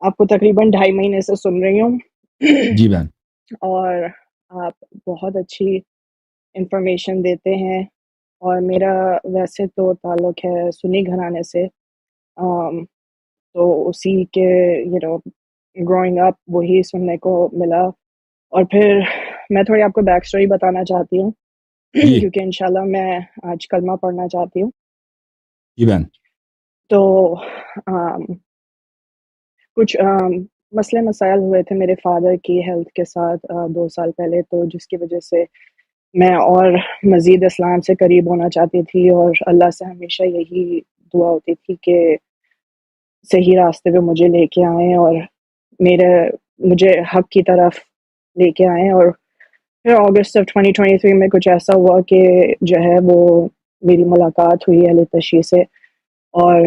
آپ کو تقریباً 2.5 مہینے سے سن رہی ہوں جی بہن. اور آپ بہت اچھی انفارمیشن دیتے ہیں، اور میرا ویسے تو تعلق ہے سنی گھرانے سے، تو اسی کے گروئنگ اپ وہی سننے کو ملا. اور پھر میں تھوڑی آپ کو بیک اسٹوری بتانا چاہتی ہوں جی کیونکہ انشاءاللہ میں آج کلمہ پڑھنا چاہتی ہوں. جی بہن. تو کچھ مسئلے مسائل ہوئے تھے میرے فادر کی ہیلتھ کے ساتھ 2 سال پہلے، تو جس کی وجہ سے میں اور مزید اسلام سے قریب ہونا چاہتی تھی، اور اللہ سے ہمیشہ یہی دعا ہوتی تھی کہ صحیح راستے پہ مجھے لے کے آئیں اور مجھے حق کی طرف لے کے آئیں. اور پھر اگست 2023 میں کچھ ایسا ہوا کہ جو ہے وہ میری ملاقات ہوئی اہل تشیع سے، اور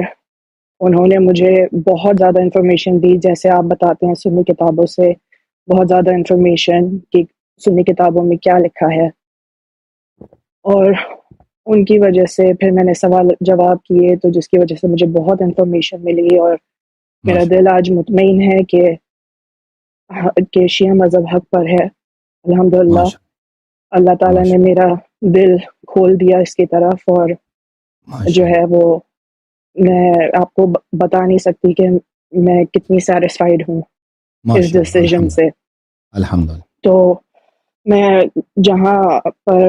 انہوں نے مجھے بہت زیادہ انفارمیشن دی، جیسے آپ بتاتے ہیں سنی کتابوں سے بہت زیادہ انفارمیشن کہ سنی کتابوں میں کیا لکھا ہے. اور ان کی وجہ سے پھر میں نے سوال جواب کیے، تو جس کی وجہ سے مجھے بہت انفارمیشن ملی، اور میرا ماشاء دل آج مطمئن ہے کہ شیعہ مذہب حق پر ہے الحمدللہ. ماشاء اللہ تعالیٰ نے ماشاء میرا دل کھول دیا اس کی طرف، اور جو ماشاء ہے وہ میں آپ کو بتا نہیں سکتی کہ میں کتنی سیٹسفائیڈ ہوں اس ماشاء اللہ. ڈیسیجن الحمد سے. الحمد للہ. تو میں جہاں پر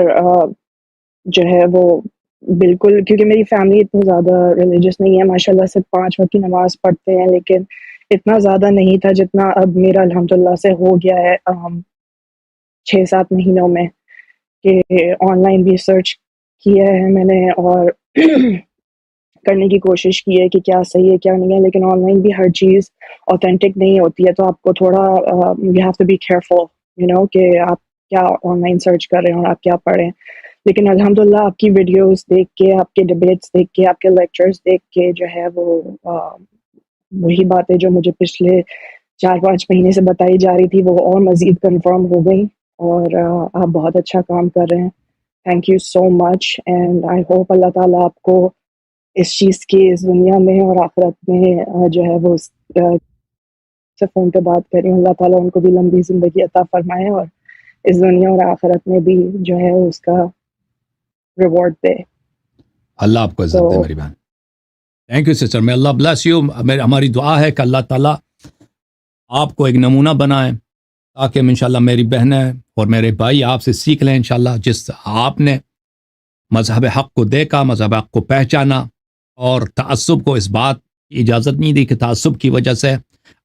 جو ہے وہ بالکل، کیونکہ میری فیملی اتنی زیادہ ریلیجس نہیں ہے، ماشاءاللہ سے 5 وقت کی نماز پڑھتے ہیں، لیکن اتنا زیادہ نہیں تھا جتنا اب میرا الحمدللہ سے ہو گیا ہے 6-7 مہینوں میں، کہ آن لائن بھی سرچ کیا ہے میں نے اور کرنے کی کوشش کی ہے کہ کیا صحیح ہے کیا نہیں ہے، لیکن آن لائن بھی ہر چیز اوتھینٹک نہیں ہوتی ہے، تو آپ کو تھوڑا you have to be careful کہ آپ کیا آن لائن سرچ کر رہے ہیں اور آپ کیا پڑھیں. لیکن الحمدللہ آپ کی ویڈیوز دیکھ کے، آپ کے ڈبیٹس دیکھ کے، آپ کے لیکچرز دیکھ کے جو ہے وہ وہی باتیں جو مجھے پچھلے 4-5 مہینے سے بتائی جا رہی تھی وہ اور مزید کنفرم ہو گئی، اور آپ بہت اچھا کام کر رہے ہیں. Thank you so much, and I hope اللہ تعالیٰ آپ کو اس چیز کی اس دنیا میں اور آخرت میں جو ہے وہ سے فون پہ بات کر رہی ہوں، اللہ تعالیٰ ان کو بھی لمبی زندگی عطا فرمائے، اور اس دنیا اور آخرت میں بھی جو ہے اس کا ریوارڈ دے. اللہ آپ کو تو عزت دے میری بہن. Thank you sister. میں اللہ بلیس یو. ہماری دعا ہے کہ اللہ تعالیٰ آپ کو ایک نمونہ بنائیں، تاکہ انشاءاللہ میری بہنیں اور میرے بھائی آپ سے سیکھ لیں انشاءاللہ. جس آپ نے مذہب حق کو دیکھا، مذہب حق کو پہچانا، اور تعصب کو اس بات کی اجازت نہیں دی کہ تعصب کی وجہ سے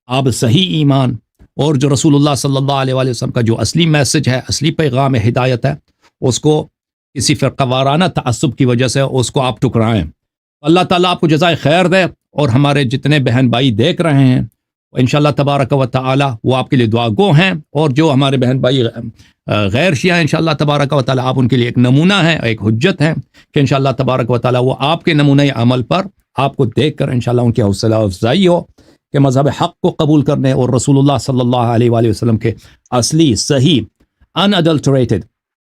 آپ صحیح ایمان اور جو رسول اللہ صلی اللہ علیہ وآلہ وسلم کا جو اصلی میسج ہے، اصلی پیغام ہدایت ہے، اس کو کسی فرقہ وارانہ تعصب کی وجہ سے اس کو آپ ٹکرائیں. اللہ تعالیٰ آپ کو جزائے خیر دے، اور ہمارے جتنے بہن بھائی دیکھ رہے ہیں انشاءاللہ تبارک و تعالی وہ آپ کے لیے دعا گو ہیں، اور جو ہمارے بہن بھائی غیر شیعہ ہیں انشاءاللہ تبارک و تعالی آپ ان کے لیے ایک نمونہ ہیں، ایک حجت ہیں کہ انشاءاللہ تبارک و تعالی وہ آپ کے نمونہ عمل پر آپ کو دیکھ کر انشاءاللہ ان کی حوصلہ افزائی ہو کہ مذہب حق کو قبول کرنے اور رسول اللہ صلی اللہ علیہ وآلہ وسلم کے اصلی صحیح انڈلٹریٹڈ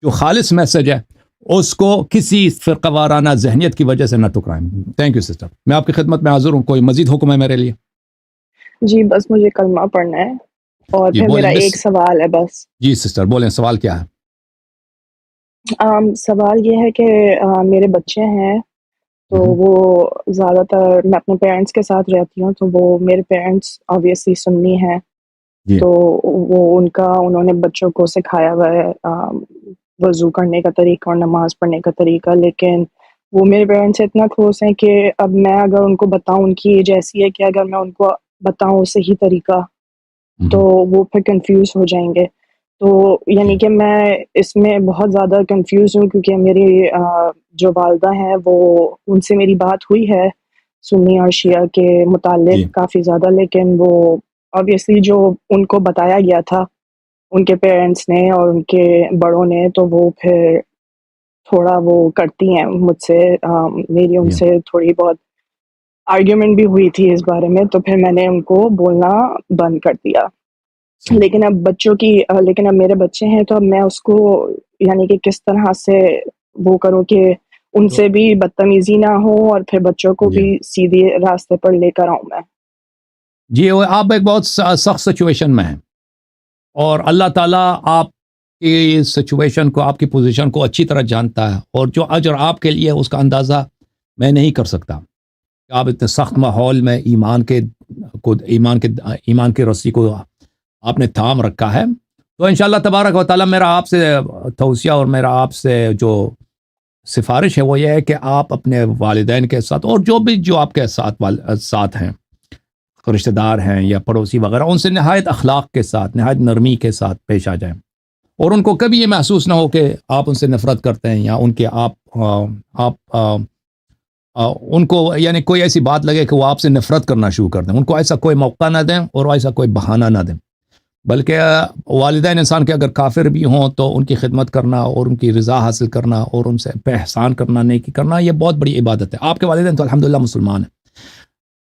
جو خالص میسج ہے اس کو کسی فرقہ وارانہ ذہنیت کی وجہ سے نہ ٹکرائیں. Thank you sister. میں آپ کی خدمت میں حاضر ہوں. کوئی مزید حکم ہے میرے لیے؟ جی بس مجھے کلمہ پڑھنا ہے، اور جی پھر بولیں میرا مس. ایک سوال ہے بس. جی سسٹر بولیں، سوال کیا ہے؟ سوال یہ ہے کہ میرے بچے ہیں، تو وہ زیادہ تر میں اپنے پیرنٹس کے ساتھ رہتی ہوں، تو وہ میرے پیرنٹس آبویسلی سنی ہیں، جی تو وہ انہوں نے بچوں کو سکھایا ہوا ہے وضو کرنے کا طریقہ اور نماز پڑھنے کا طریقہ. لیکن وہ میرے پیرنٹس سے اتنا کلوز ہیں کہ اب میں اگر ان کو بتاؤں، ان کی ایج ایسی ہے کہ اگر میں ان کو بتاؤں صحیح طریقہ تو وہ پھر کنفیوز ہو جائیں گے. تو یعنی کہ میں اس میں بہت زیادہ کنفیوز ہوں، کیونکہ میری جو والدہ ہیں وہ ان سے میری بات ہوئی ہے سنی اور شیعہ کے جی متعلق کافی زیادہ، لیکن وہ obviously جو ان کو بتایا گیا تھا ان کے پیرنٹس نے اور ان کے بڑوں نے، تو وہ پھر تھوڑا وہ کرتی ہیں مجھ سے، میری ان جی سے تھوڑی بہت آرگیومنٹ بھی ہوئی تھی اس بارے میں، تو پھر میں نے ان کو بولنا بند کر دیا. صحیح. لیکن اب میرے بچے ہیں، تو اب میں اس کو یعنی کہ کس طرح سے وہ کروں کہ ان تو سے بھی بدتمیزی نہ ہو اور پھر بچوں کو جی بھی سیدھے راستے پر لے کر آؤں میں. جی وہ آپ ایک بہت سخت سچویشن میں ہیں، اور اللہ تعالیٰ آپ کی سچویشن کو، آپ کی پوزیشن کو اچھی طرح جانتا ہے، اور جو اجر آپ کے لیے اس کا اندازہ میں نہیں کر سکتا کہ آپ اتنے سخت ماحول میں ایمان کے رسی کو آپ نے تھام رکھا ہے. تو انشاءاللہ تبارک و تعالیٰ میرا آپ سے توصیہ اور میرا آپ سے جو سفارش ہے وہ یہ ہے کہ آپ اپنے والدین کے ساتھ اور جو آپ کے ساتھ ہیں، رشتہ دار ہیں یا پڑوسی وغیرہ، ان سے نہایت اخلاق کے ساتھ، نہایت نرمی کے ساتھ پیش آ جائیں، اور ان کو کبھی یہ محسوس نہ ہو کہ آپ ان سے نفرت کرتے ہیں، یا ان کے ان کو یعنی کوئی ایسی بات لگے کہ وہ آپ سے نفرت کرنا شروع کر دیں. ان کو ایسا کوئی موقع نہ دیں اور ایسا کوئی بہانہ نہ دیں، بلکہ والدین انسان کے اگر کافر بھی ہوں تو ان کی خدمت کرنا اور ان کی رضا حاصل کرنا اور ان سے احسان کرنا، نیکی کرنا، یہ بہت بڑی عبادت ہے. آپ کے والدین تو الحمدللہ مسلمان ہیں،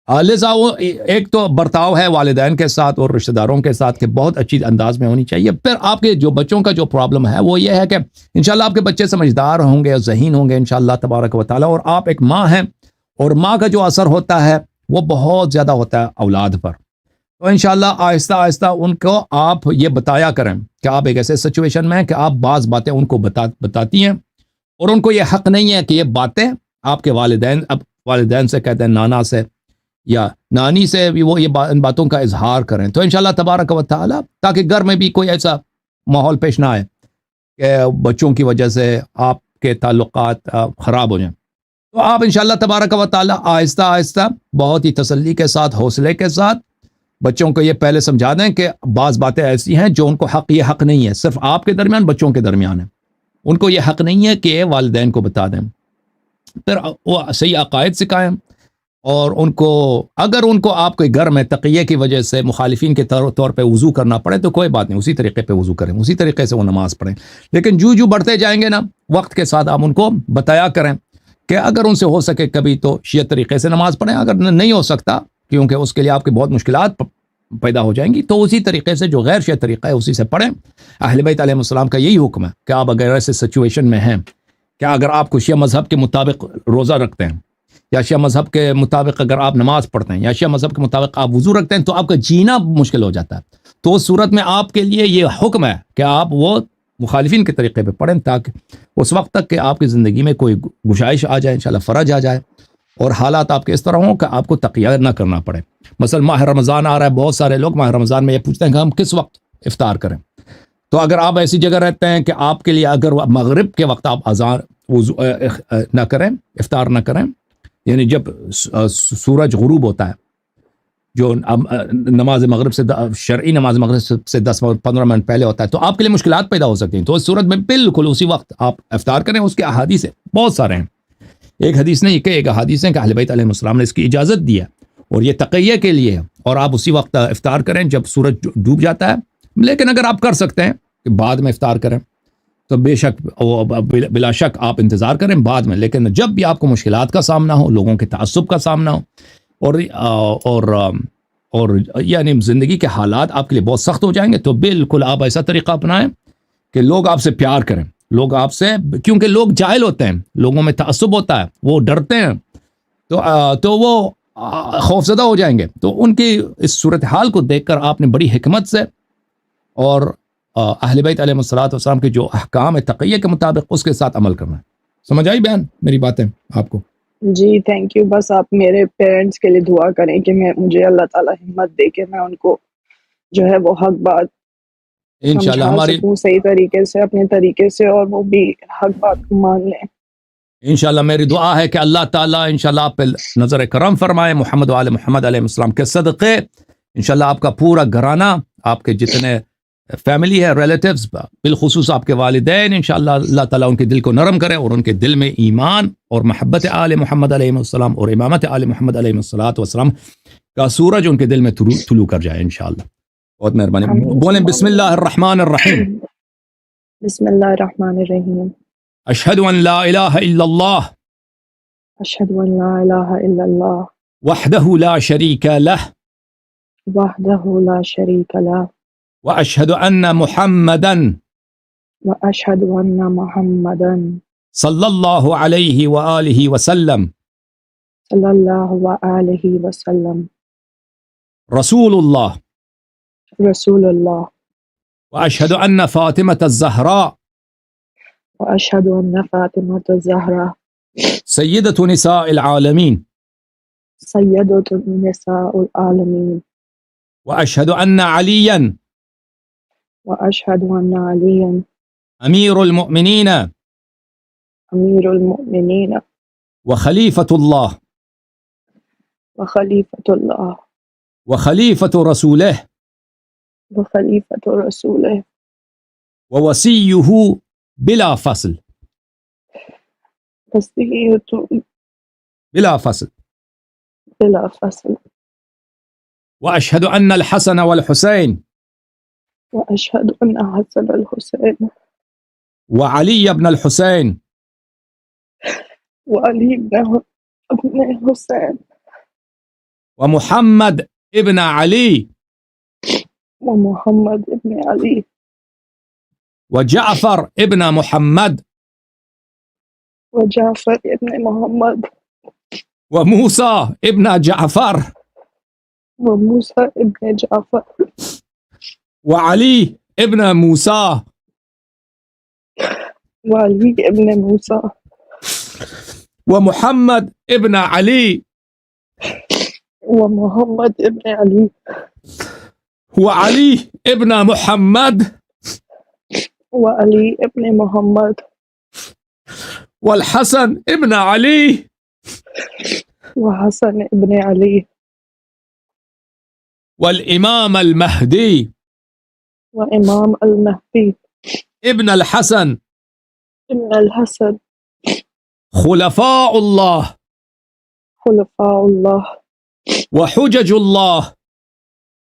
لہٰذا وہ ایک تو برتاؤ ہے والدین کے ساتھ اور رشتہ داروں کے ساتھ کہ بہت اچھی انداز میں ہونی چاہیے. پھر آپ کے جو بچوں کا جو پرابلم ہے وہ یہ ہے کہ انشاءاللہ آپ کے بچے سمجھدار ہوں گے، ذہین ہوں گے انشاءاللہ تبارک و تعالیٰ، اور آپ ایک ماں ہیں، اور ماں کا جو اثر ہوتا ہے وہ بہت زیادہ ہوتا ہے اولاد پر. تو انشاءاللہ آہستہ آہستہ ان کو آپ یہ بتایا کریں کہ آپ ایک ایسے سچویشن میں ہیں کہ آپ بعض باتیں ان کو بتاتی ہیں، اور ان کو یہ حق نہیں ہے کہ یہ باتیں آپ کے والدین سے کہتے ہیں، نانا سے یا نانی سے بھی وہ ان باتوں کا اظہار کریں. تو انشاءاللہ تبارک و تعالیٰ تاکہ گھر میں بھی کوئی ایسا ماحول پیش نہ آئے کہ بچوں کی وجہ سے آپ کے تعلقات خراب ہو جائیں. تو آپ انشاءاللہ تبارک و تعالیٰ آہستہ آہستہ بہت ہی تسلی کے ساتھ، حوصلے کے ساتھ بچوں کو یہ پہلے سمجھا دیں کہ بعض باتیں ایسی ہیں جو ان کو یہ حق نہیں ہے، صرف آپ کے درمیان، بچوں کے درمیان ہے. ان کو یہ حق نہیں ہے کہ والدین کو بتا دیں. پھر وہ صحیح عقائد سکھائیں، اور اگر ان کو آپ کے گھر میں تقیہ کی وجہ سے مخالفین کے طور پہ وضو کرنا پڑے تو کوئی بات نہیں، اسی طریقے پہ وضو کریں، اسی طریقے سے وہ نماز پڑھیں. لیکن جو بڑھتے جائیں گے نا وقت کے ساتھ، آپ ان کو بتایا کریں کہ اگر ان سے ہو سکے کبھی تو شیعہ طریقے سے نماز پڑھیں، اگر نہیں ہو سکتا کیونکہ اس کے لیے آپ کی بہت مشکلات پیدا ہو جائیں گی، تو اسی طریقے سے جو غیر شیعہ طریقہ ہے اسی سے پڑھیں. اہل بیت علیہ السلام کا یہی حکم ہے کہ آپ اگر ایسے سچویشن میں ہیں کہ اگر آپ کو شیعہ مذہب کے مطابق روزہ رکھتے ہیں، یا شیعہ مذہب کے مطابق اگر آپ نماز پڑھتے ہیں، یا شیعہ مذہب کے مطابق آپ وضو رکھتے ہیں، تو آپ کا جینا مشکل ہو جاتا ہے. تو اس صورت میں آپ کے لیے یہ حکم ہے کہ آپ وہ مخالفین کے طریقے پہ پڑھیں، تاکہ اس وقت تک کہ آپ کی زندگی میں کوئی گشائش آ جائے، انشاءاللہ فرج آ جائے، اور حالات آپ کے اس طرح ہوں کہ آپ کو تقیہ نہ کرنا پڑے. مثلا ماہ رمضان آ رہا ہے، بہت سارے لوگ ماہ رمضان میں یہ پوچھتے ہیں کہ ہم کس وقت افطار کریں. تو اگر آپ ایسی جگہ رہتے ہیں کہ آپ کے لیے اگر مغرب کے وقت آپ نہ کریں، افطار نہ کریں، یعنی جب سورج غروب ہوتا ہے، جو نماز مغرب سے شرعی نماز مغرب سے 10-15 منٹ پہلے ہوتا ہے، تو آپ کے لیے مشکلات پیدا ہو سکتی ہیں. تو اس صورت میں بالکل اسی وقت آپ افطار کریں. اس کے احادیث بہت سارے ہیں، ایک حدیث نہیں کہ ایک احادیث ہیں کہ اہل بیت علیہ السلام نے اس کی اجازت دی ہے، اور یہ تقیہ کے لیے ہے، اور آپ اسی وقت افطار کریں جب سورج ڈوب جاتا ہے. لیکن اگر آپ کر سکتے ہیں کہ بعد میں افطار کریں تو بلا شک آپ انتظار کریں بعد میں. لیکن جب بھی آپ کو مشکلات کا سامنا ہو، لوگوں کے تعصب کا سامنا ہو، اور یعنی زندگی کے حالات آپ کے لیے بہت سخت ہو جائیں گے، تو بالکل آپ ایسا طریقہ اپنائیں کہ لوگ آپ سے پیار کریں. لوگ آپ سے، کیونکہ لوگ جاہل ہوتے ہیں، لوگوں میں تعصب ہوتا ہے، وہ ڈرتے ہیں، تو وہ خوفزدہ ہو جائیں گے. تو ان کی اس صورتحال کو دیکھ کر آپ نے بڑی حکمت سے اور اہل بیت علیہ السلام کے جو احکام ہے تقیہ کے مطابق اس کے ساتھ عمل کرنا ہے. سمجھ آئی بہن میری باتیں آپ کو؟ جی تھینک یو. بس آپ میرے پیرنٹس کے لیے دعا کریں کہ مجھے اللہ تعالیٰ ہمت دے کہ میں ان کو جو ہے وہ حق بات انشاءاللہ سمجھا ہماری سکوں صحیح طریقے سے، اپنے طریقے سے، اور وہ بھی حق بات کو مان لیں. انشاءاللہ میری دعا ہے کہ اللہ تعالیٰ انشاءاللہ آپ پہ نظر کرم فرمائے، محمد و آل محمد علیہ السلام کے صدقے. انشاءاللہ آپ کا پورا گھرانہ، آپ کے جتنے فیملی ہے، ریلیٹیوز، بالخصوص آپ کے والدین، انشاءاللہ اللہ تعالیٰ ان کے دل کو نرم کرے، اور ان کے دل میں ایمان اور محبت آل محمد علیہ السلام اور امامت آل محمد علیہ السلام کا سورج ان کے دل میں طلوع کر جائے انشاءاللہ. بہت مہربانی. بولیں بسم اللہ الرحمن الرحیم. بسم اللہ الرحمن الرحیم. اشہد ان لا الہ الا اللہ اشہد ان لا الہ الا اللہ وحدہ لا شریک لہ وحدہ لا شریک لہ واشہد ان محمدا واشہد ان محمدا صلی اللہ علیہ وآلہ وسلم صلی اللہ وآلہ وسلم رسول الله. رسول الله. وأشهد أن فاطمة الزهراء وأشهد أن فاطمة الزهراء سيدة نساء العالمين. سيدة نساء العالمين. وأشهد أن عليا وأشهد أن عليا أمير المؤمنين أمير المؤمنين وخليفة الله وخليفة الله وخليفة رسوله وخليفة رسوله ووصيه بلا فصل. وصية بلا فصل. بلا فصل. وأشهد أن الحسن والحسين وأشهد أن حسن الحسين وعلي بن الحسين وعلي بن الحسين ومحمد ابن علي ومحمد بن علي وجعفر ابن محمد وجعفر بن محمد وموسى ابن جعفر وموسى بن جعفر وعلي ابن موسى وعلي بن موسى ومحمد ابن علي ومحمد بن علي وعلي ابن محمد وعلي بن محمد والحسن ابن علي وحسن بن علي والإمام المهدي وإمام المهدي ابن الحسن ابن الحسن خلفاء الله خلفاء الله وحجج الله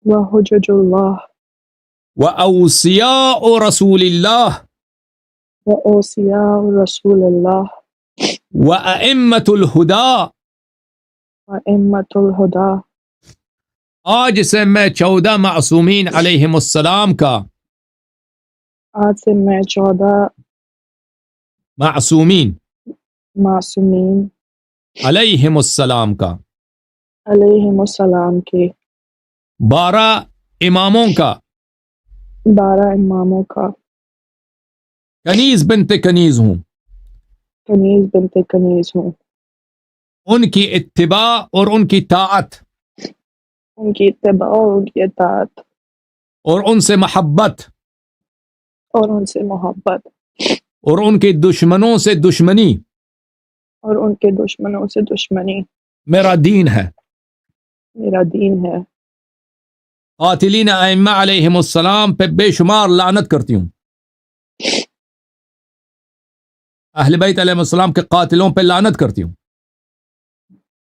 وحجج الله وأوصياء رسول الله وأوصياء رسول الله وأئمة الهدى. وأئمة الهدى. آج سے میں 14 معصومین علیہم السلام کا آج سے میں 14 معصومین معصومین علیہم السلام کا علیہم السلام کے 12 اماموں کا 12 اماموں کا کنیز بنت کنیز ہوں. کنیز بنت کنیز ہوں. ان کی اتباع اور ان کی طاعت ان کی اتباع اور ان کی اطاعت اور ان سے محبت اور ان سے محبت اور ان کے دشمنوں سے دشمنی اور ان کے دشمنوں سے دشمنی میرا دین ہے. میرا دین ہے. قاتلین ائمہ علیہم السلام پہ بے شمار لعنت کرتی ہوں. اہل بیت علیہ السلام کے قاتلوں پہ لعنت کرتی ہوں.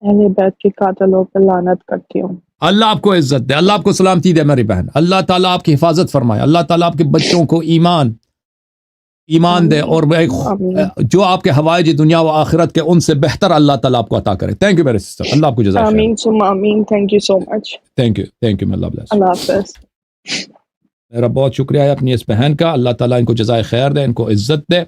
اہل بیت کے قاتلوں پہ لعنت کرتی ہوں. اللہ آپ کو عزت دے, اللہ آپ کو سلامتی دے میری بہن. اللہ تعالیٰ آپ کی حفاظت فرمائے. اللہ تعالیٰ آپ کے بچوں کو ایمان دے اور جو آپ کے حوائج دنیا و آخرت کے ان سے بہتر اللہ تعالیٰ آپ کو عطا کرے. تھینک یو میرے سسٹر. اللہ آپ کو جزائے خیر. آمین ثم آمین. Thank you so much. Thank you اللہ بلیس. اللہ حافظ. میرا بہت شکریہ ہے اپنی اس بہن کا. اللہ تعالیٰ ان کو جزائے خیر دے, ان کو عزت دے.